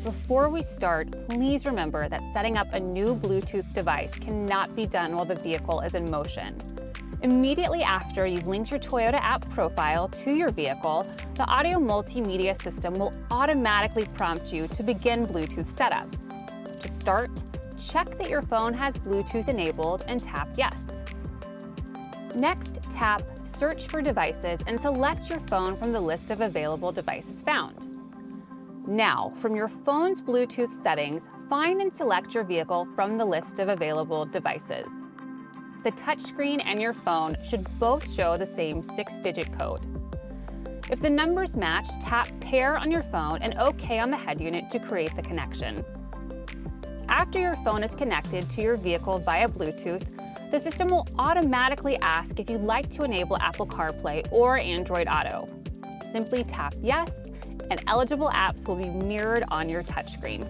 Before we start, please remember that setting up a new Bluetooth device cannot be done while the vehicle is in motion. Immediately after you've linked your Toyota app profile to your vehicle, the audio multimedia system will automatically prompt you to begin Bluetooth setup. To start, check that your phone has Bluetooth enabled and tap Yes. Next, tap Search for Devices and select your phone from the list of available devices found. Now, from your phone's Bluetooth settings, find and select your vehicle from the list of available devices. The touchscreen and your phone should both show the same 6-digit code. If the numbers match, tap Pair on your phone and OK on the head unit to create the connection. After your phone is connected to your vehicle via Bluetooth, the system will automatically ask if you'd like to enable Apple CarPlay or Android Auto. Simply tap Yes, and eligible apps will be mirrored on your touchscreen.